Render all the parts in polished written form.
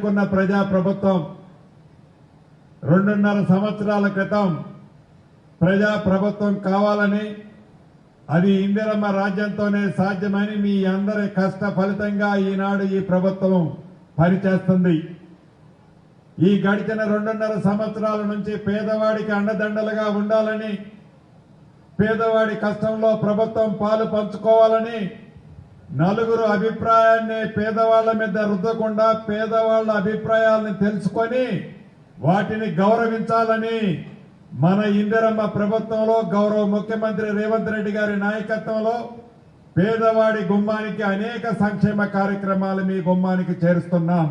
ఉన్న ప్రజా ప్రభుత్వం 2.5 సంవత్సరాల క్రితం ప్రజా ప్రభుత్వం కావాలని అది ఇందిరమ్మ రాజ్యంతోనే సాధ్యమని మీ అందరి కష్ట ఫలితంగా ఈనాడు ఈ ప్రభుత్వం పనిచేస్తుంది. ఈ గడిచిన 2.5 సంవత్సరాల నుంచి పేదవాడికి అండదండలుగా ఉండాలని, పేదవాడి కష్టంలో ప్రభుత్వం పాలు పంచుకోవాలని, నలుగురు అభిప్రాయాన్ని పేదవాళ్ల మీద రుద్దకుండా పేదవాళ్ల అభిప్రాయాలను తెలుసుకొని వాటిని గౌరవించాలని మన ఇందిరమ్మ ప్రభుత్వంలో గౌరవ ముఖ్యమంత్రి రేవంత్ రెడ్డి గారి నాయకత్వంలో పేదవాడి గుమ్మానికి అనేక సంక్షేమ కార్యక్రమాలు మీ గుమ్మానికి చేరుస్తున్నాం.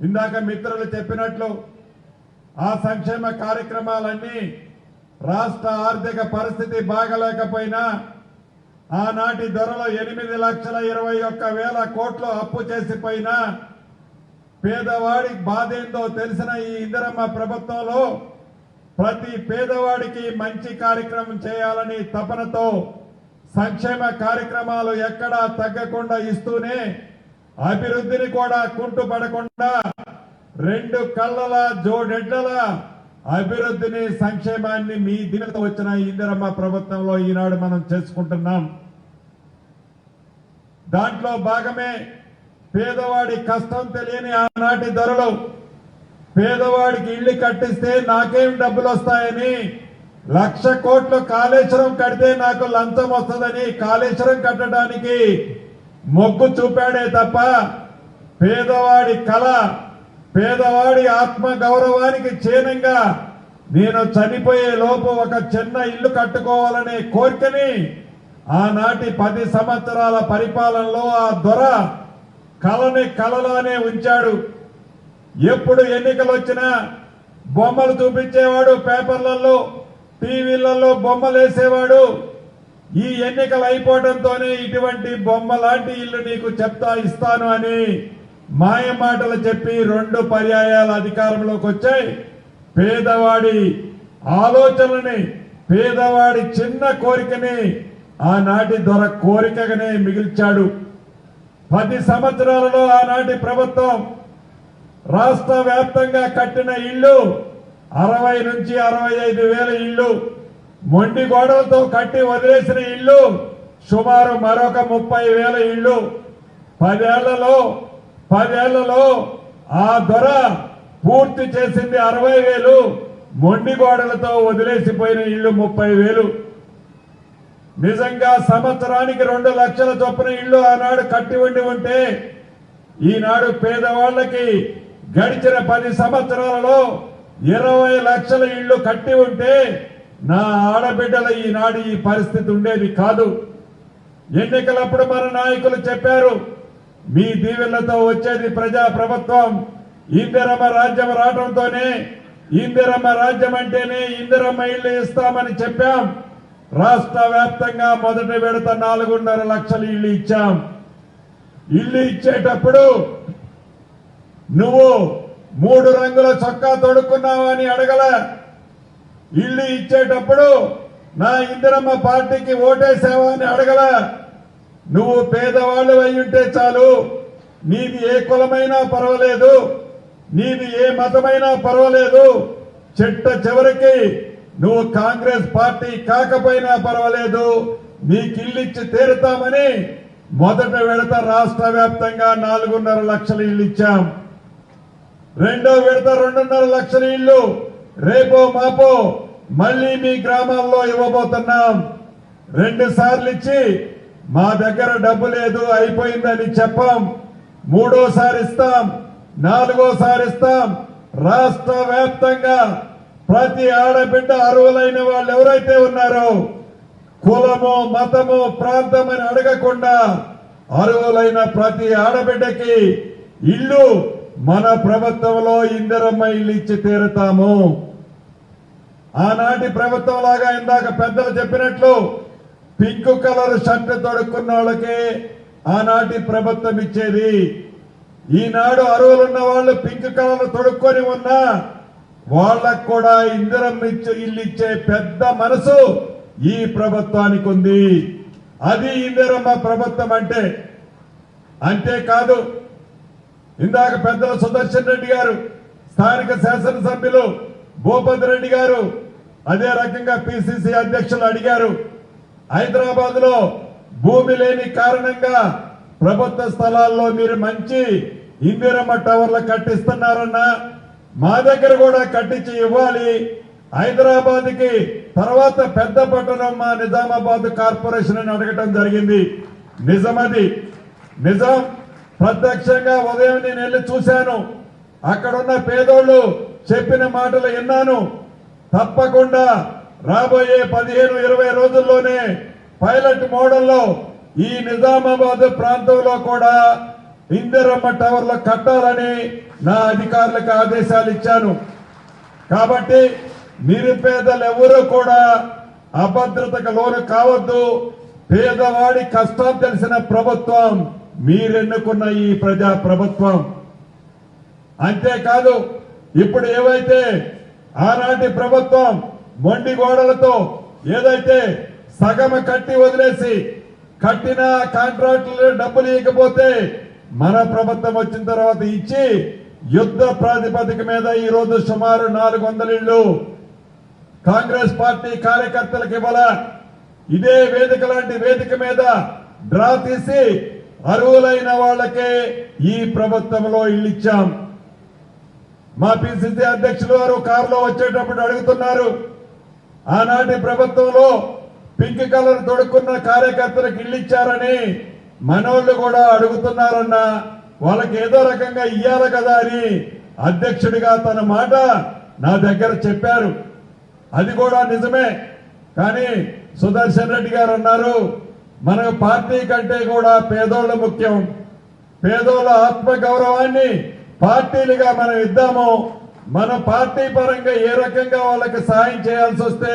ఇందాక మిత్రులు చెప్పినట్లు ఆ సంక్షేమ కార్యక్రమాలన్నీ రాష్ట్ర ఆర్థిక పరిస్థితి బాగలేకపోయినా ఆనాటి ధరలో 8,21,000 కోట్లు అప్పు చేసిపోయినా పేదవాడి బాధేందో తెలిసిన ఈ ఇందిరమ్మ ప్రభుత్వంలో ప్రతి పేదవాడికి మంచి కార్యక్రమం చేయాలని తపనతో సంక్షేమ కార్యక్రమాలు ఎక్కడా తగ్గకుండా ఇస్తూనే అభివృద్ధిని కూడా కుంటుపడకుండా 2 కళ్ళల జోడెడ్ల అభివృద్ధిని సంక్షేమాన్ని మీ దినతో వచ్చిన ఇందిరమ్మ ప్రభుత్వంలో ఈనాడు మనం చేసుకుంటున్నాం. దాంట్లో భాగమే పేదవాడి కష్టం తెలియని ఆనాటి ధరలు పేదవాడికి ఇల్లు కట్టిస్తే నాకేం డబ్బులు వస్తాయని 1,00,000 కోట్లు కాళేశ్వరం కడితే నాకు లంచం వస్తుందని కాళేశ్వరం కట్టడానికి మొగ్గు చూపాడే తప్ప పేదవాడి కళ, పేదవాడి ఆత్మ గౌరవానికి చిహ్నంగా నేను చనిపోయే లోపు ఒక చిన్న ఇల్లు కట్టుకోవాలనే కోరికని ఆనాటి 10 సంవత్సరాల పరిపాలనలో ఆ దొర కళని కళలానే ఉంచాడు. ఎప్పుడు ఎన్నికలు వచ్చినా బొమ్మలు చూపించేవాడు, పేపర్లలో టీవీలలో బొమ్మలు వేసేవాడు. ఈ ఎన్నికలు అయిపోవడంతోనే ఇటువంటి బొమ్మ లాంటి ఇల్లు నీకు ఇస్తాను అని మాయ మాటలు చెప్పి 2 పర్యాయాల అధికారంలోకి వచ్చాయి. పేదవాడి ఆలోచనని, పేదవాడి చిన్న కోరికని ఆనాటి దొర కోరికగానే మిగిల్చాడు. 10 సంవత్సరాలలో ఆనాటి ప్రభుత్వం రాష్ట్ర వ్యాప్తంగా కట్టిన ఇళ్లు 60 నుంచి 65,000 ఇళ్లు, మొండి గోడలతో కట్టి వదిలేసిన ఇళ్లు సుమారు మరొక 30,000 ఇళ్లు. 10 ఏళ్లలో ఆ దొర పూర్తి చేసింది 60,000, మొండి గోడలతో వదిలేసిపోయిన ఇళ్లు 30,000. నిజంగా సంవత్సరానికి 2 లక్షల చొప్పున ఇళ్లు ఆనాడు కట్టి ఉంటే ఈనాడు పేదవాళ్లకి గడిచిన 10 సంవత్సరాలలో 20 లక్షల ఇళ్లు కట్టి ఉంటే నా ఆడబిడ్డల ఈనాడు ఈ పరిస్థితి ఉండేది కాదు. ఎన్నికలప్పుడు మన నాయకులు చెప్పారు, మీ దీవెనలతో వచ్చేది ప్రజా ప్రభుత్వం, ఇందిరమ్మ రాజ్యం రావడంతోనే, ఇందిరమ్మ రాజ్యం అంటేనే ఇందిరమ్మ ఇళ్లు ఇస్తామని చెప్పాం. రాష్ట్ర వ్యాప్తంగా మొదటి విడత 4.5 లక్షల ఇళ్లు ఇచ్చాం. ఇల్లు ఇచ్చేటప్పుడు నువ్వు 3 రంగుల చొక్కా తొడుక్కున్నావని అడగల. ఇల్లు ఇచ్చేటప్పుడు నా ఇందిరమ్మ పార్టీకి ఓటేసావా అని అడగల. నువ్వు పేదవాళ్ళు అయ్యుంటే చాలు, నీది ఏ కులమైనా పర్వాలేదు, నీది ఏ మతమైనా పర్వాలేదు, చివరికి నువ్వు కాంగ్రెస్ పార్టీ కాకపోయినా పర్వాలేదు, నీకు ఇల్లు ఇచ్చి తీరుతామని మొదటి విడత రాష్ట్ర వ్యాప్తంగా 4.5 లక్షల ఇల్లు ఇచ్చాం. రెండో విడత 2.5 లక్షల ఇళ్లు రేపో మాపో మళ్లీ మీ గ్రామాల్లో ఇవ్వబోతున్నాం. 2 సార్లు ఇచ్చి మా దగ్గర డబ్బు లేదు అయిపోయిందని చెప్పాం. 3ఓసారి ఇస్తాం, 4ఓసారి ఇస్తాం. రాష్ట్ర వ్యాప్తంగా ప్రతి ఆడబిడ్డ అర్హులైన వాళ్ళు ఎవరైతే ఉన్నారో కులమో మతమో ప్రాంతం అని అడగకుండా అర్హులైన ప్రతి ఆడబిడ్డకి ఇల్లు మన ప్రభుత్వంలో ఇందిరమ్మ ఇల్లు ఇచ్చి తీరుతాము. ఆనాటి ప్రభుత్వం లాగా ఇందాక పెద్దలు చెప్పినట్లు పింక్ కలర్ షర్ట్ తొడుక్కున్న వాళ్ళకే ఆనాటి ప్రభుత్వం ఇచ్చేది. ఈనాడు అర్హులున్న వాళ్ళు పింక్ కలర్ తొడుక్కొని ఉన్నా వాళ్ళకు కూడా ఇందిరమ్మ ఇల్లు ఇచ్చే పెద్ద మనసు ఈ ప్రభుత్వానికి ఉంది. అది ఇందిరమ్మ ప్రభుత్వం అంటే. అంతేకాదు ఇందాక పెద్దల సుదర్శన్ రెడ్డి గారు, స్థానిక శాసనసభ్యులు భూపతి రెడ్డి గారు, అదే రకంగా పిసిసి అధ్యక్షులు అడిగారు. హైదరాబాద్ లో భూమి లేని కారణంగా ప్రభుత్వ స్థలాల్లో మీరు మంచి ఇందిరమ్మ టవర్లు కట్టిస్తున్నారన్నా, మా దగ్గర కూడా కట్టించి ఇవ్వాలి. హైదరాబాద్ కి తర్వాత పెద్ద పట్టణం మా నిజామాబాద్ కార్పొరేషన్ అని అడగటం జరిగింది. నిజమది, నిజం. ప్రత్యక్షంగా ఉదయం నేను వెళ్ళి చూశాను. అక్కడున్న పేదోళ్ళు చెప్పిన మాటలు విన్నాను. తప్పకుండా రాబోయే 15-20 రోజుల్లోనే పైలట్ మోడల్లో ఈ నిజామాబాద్ ప్రాంతంలో కూడా ఇందిరమ్మ టవర్లు కట్టాలని నా అధికారులకు ఆదేశాలు ఇచ్చాను. కాబట్టి నిరుపేదలు ఎవరూ కూడా అభద్రతకు లోను కావద్దు. పేదవాడి కష్టం తెలిసిన ప్రభుత్వం మీరెన్నుకున్న ఈ ప్రజా ప్రభుత్వం. అంతేకాదు, ఇప్పుడు ఏవైతే ఆనాటి ప్రభుత్వం మొండి గోడలతో ఏదైతే సగం కట్టి వదిలేసి కట్టిన కాంట్రాక్టులు డబ్బులు ఇవ్వకపోతే మన ప్రభుత్వం వచ్చిన తర్వాత ఇచ్చి యుద్ధ ప్రాతిపదిక మీద ఈ రోజు సుమారు 400 ఇళ్లు కాంగ్రెస్ పార్టీ కార్యకర్తలకు ఇవ్వాల. ఇదే వేదిక లాంటి వేదిక మీద డ్రా తీసి అర్హులైన వాళ్ళకే ఈ ప్రభుత్వంలో ఇల్లు ఇచ్చాం. మా పిసిసి అధ్యక్షులు వారు కారులో వచ్చేటప్పుడు అడుగుతున్నారు, ఆనాటి ప్రభుత్వంలో పింక్ కలర్ తొడుక్కున్న కార్యకర్తలకు ఇల్లు ఇచ్చారని మనోళ్ళు కూడా అడుగుతున్నారన్న. వాళ్ళకి ఏదో రకంగా ఇయ్యాలి కదా అని అధ్యక్షుడిగా తన మాట నా దగ్గర చెప్పారు. అది కూడా నిజమే. కానీ సుదర్శన్ రెడ్డి గారు అన్నారు, మన పార్టీ కంటే కూడా పేదోళ్ళు ముఖ్యం. పేదోళ్ళ ఆత్మ గౌరవాన్ని పార్టీలుగా మనం ఇద్దాము. మన పార్టీ పరంగా ఏ రకంగా వాళ్ళకి సాయం చేయాల్సి వస్తే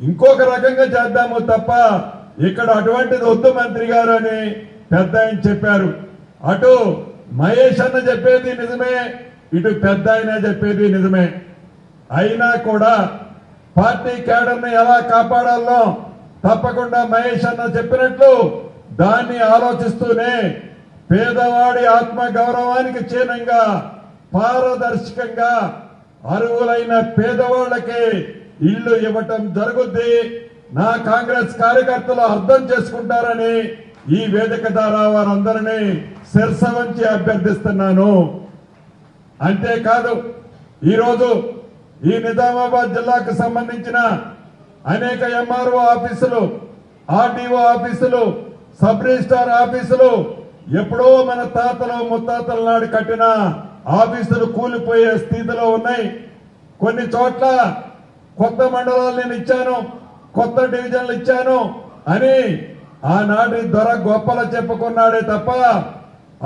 ఇంకొక రకంగా చేద్దాము తప్ప ఇక్కడ అటువంటిది వద్దు మంత్రి గారు అని పెద్ద ఆయన చెప్పారు. అటు మహేష్ అన్న చెప్పేది నిజమే, ఇటు పెద్ద ఆయన చెప్పేది నిజమే. అయినా కూడా పార్టీ క్యాడర్ని ఎలా కాపాడాలో తప్పకుండా మహేష్ అన్న చెప్పినట్లు దాన్ని ఆలోచిస్తూనే పేదవాడి ఆత్మ గౌరవానికి చిహ్నంగా పారదర్శకంగా అర్హులైన పేదవాళ్ళకి ఇల్లు ఇవ్వటం జరుగుద్ది. నా కాంగ్రెస్ కార్యకర్తలు అర్థం చేసుకుంటారని ఈ వేదిక ద్వారా వారందరినీ శిరస వంచి అభ్యర్థిస్తున్నాను. అంతేకాదు, ఈరోజు ఈ నిజామాబాద్ జిల్లాకు సంబంధించిన అనేక ఎంఆర్ఓ ఆఫీసులు, ఆర్డీఓ ఆఫీసులు, సబ్ రిజిస్ట్రార్ ఆఫీసులు ఎప్పుడో మన తాతలు ముత్తాతల నాడు కట్టిన ఆఫీసులు కూలిపోయే స్థితిలో ఉన్నాయి. కొన్ని చోట్ల కొత్త మండలాలు నేను ఇచ్చాను, కొత్త డివిజన్లు ఇచ్చాను అని ఆనాటి దొర గొప్పలు చెప్పుకున్నాడే తప్ప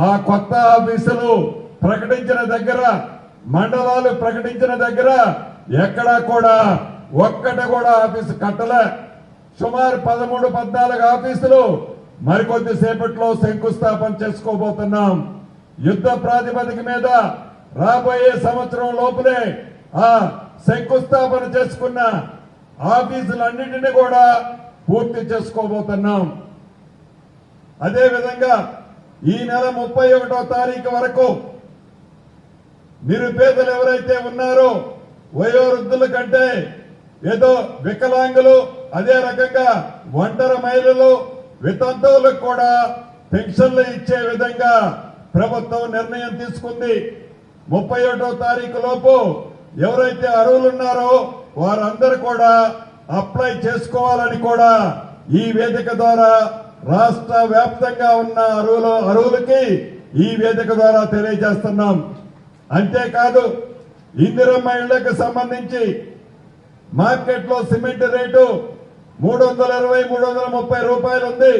ఆ కొత్త ఆఫీసులు ప్రకటించిన దగ్గర, మండలాలు ప్రకటించిన దగ్గర ఎక్కడా కూడా ఒక్కటి కూడా ఆఫీసు కట్టలే. సుమారు 13-14 ఆఫీసులు మరికొద్ది సేపట్లో శంకుస్థాపన చేసుకోబోతున్నాం. యుద్ధ ప్రాతిపదిక మీద రాబోయే సంవత్సరం లోపలే ఆ శంకుస్థాపన చేసుకున్న ఆఫీసులన్నింటినీ కూడా పూర్తి చేసుకోబోతున్నాం. అదేవిధంగా ఈ నెల 31వ తారీఖు వరకు నిరుపేదలు ఎవరైతే ఉన్నారో వయోవృద్ధుల కంటే ఏదో వికలాంగులు, అదే రకంగా ఒంటరి మహిళలు, వితంతువులకు కూడా పెన్షన్లు ఇచ్చే విధంగా ప్రభుత్వం నిర్ణయం తీసుకుంది. 31వ తారీఖు లోపు ఎవరైతే అర్హులు ఉన్నారో వారందరూ కూడా అప్లై చేసుకోవాలని కూడా ఈ వేదిక ద్వారా రాష్ట్ర వ్యాప్తంగా ఉన్న అర్హులకి ఈ వేదిక ద్వారా తెలియజేస్తున్నాం. అంతేకాదు, ఇందిరమ్మ ఇళ్లకు సంబంధించి మార్కెట్లో సిమెంట్ రేటు 320-330 రూపాయలు ఉంది.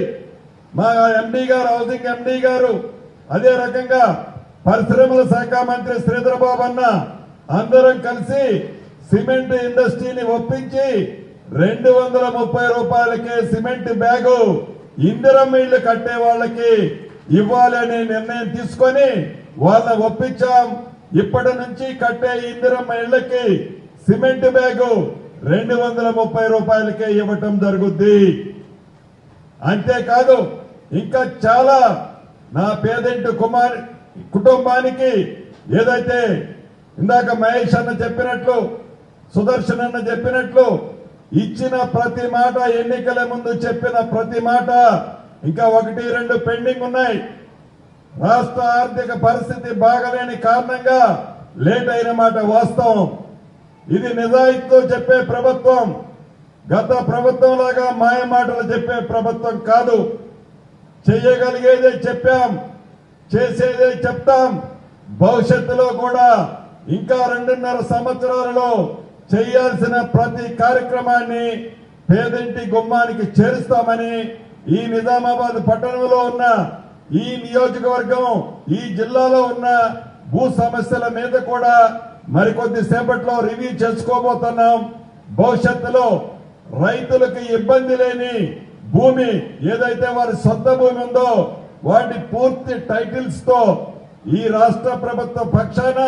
మా ఎండీ గారు, హౌసింగ్ ఎండీ గారు, అదే రకంగా పరిశ్రమల శాఖ మంత్రి శ్రీధర్ బాబు అన్న అందరం కలిసి సిమెంట్ ఇండస్ట్రీని ఒప్పించి 230 రూపాయలకే సిమెంట్ బ్యాగు ఇందిరమ్మ ఇళ్లు కట్టే వాళ్ళకి ఇవ్వాలని నిర్ణయం తీసుకొని వాళ్ళని ఒప్పించాం. ఇప్పటి నుంచి కట్టే ఇందిరమ్మ ఇళ్లకి సిమెంట్ బ్యాగు 230 రూపాయలకే ఇవ్వటం జరుగుద్ది. అంతేకాదు, ఇంకా చాలా నా పేదింటి కుటుంబానికి ఏదైతే ఇందాక మహేష్ అన్న చెప్పినట్లు, సుదర్శన్ అన్న చెప్పినట్లు ఇచ్చిన ప్రతి మాట, ఎన్నికల ముందు చెప్పిన ప్రతి మాట ఇంకా 1-2 పెండింగ్ ఉన్నాయి. రాష్ట్ర ఆర్థిక పరిస్థితి బాగలేని కారణంగా లేట్ అయిన మాట వాస్తవం. ఇది నిజాయితీతో చెప్పే ప్రభుత్వం, గత ప్రభుత్వం లాగా మాయ మాటలు చెప్పే ప్రభుత్వం కాదు. చేయగలిగేదే చెప్పాం, చేసేదే చెప్తాం. భవిష్యత్తులో కూడా ఇంకా 2.5 సంవత్సరాలలో చేయాల్సిన ప్రతి కార్యక్రమాన్ని పేదింటి గుమ్మానికి చేరుస్తామని ఈ నిజామాబాద్ పట్టణంలో ఉన్న ఈ నియోజకవర్గం, ఈ జిల్లాలో ఉన్న భూ సమస్యల మీద కూడా మరికొద్ది సేపట్లో రివ్యూ చేసుకోబోతున్నాం. భవిష్యత్తులో రైతులకు ఇబ్బంది లేని భూమి ఏదైతే వారి సొంత భూమి ఉందో వాటి పూర్తి టైటిల్స్ తో ఈ రాష్ట్ర ప్రభుత్వ పక్షాన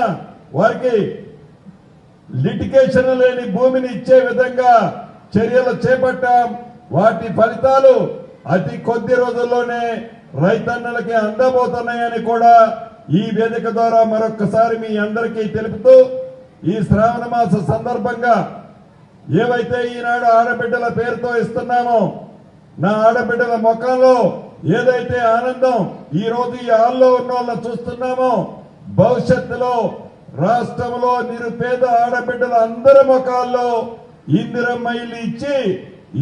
వారికి లిటిగేషన్ లేని భూమిని ఇచ్చే విధంగా చర్యలు చేపట్టాం. వాటి ఫలితాలు అతి కొద్ది రోజుల్లోనే రైతన్నలకి అందబోతున్నాయని కూడా ఈ వేదిక ద్వారా మరొక్కసారి మీ అందరికీ తెలుపుతూ, ఈ శ్రావణ మాస సందర్భంగా ఏవైతే ఈనాడు ఆడబిడ్డల పేరుతో ఇస్తున్నామో, నా ఆడబిడ్డల ముఖంలో ఏదైతే ఆనందం ఈ రోజు ఈ హాల్లో ఉన్న వాళ్ళని చూస్తున్నామో, భవిష్యత్తులో రాష్ట్రంలో నిరుపేద ఆడబిడ్డల అందరి ముఖాల్లో ఇందిరమ్మ ఇల్లు ఇచ్చి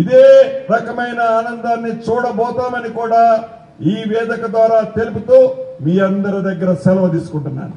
ఇదే రకమైన ఆనందాన్ని చూడబోతామని కూడా ఈ వేదిక ద్వారా తెలుపుతూ మీ అందరి దగ్గర సెలవు తీసుకుంటున్నాను.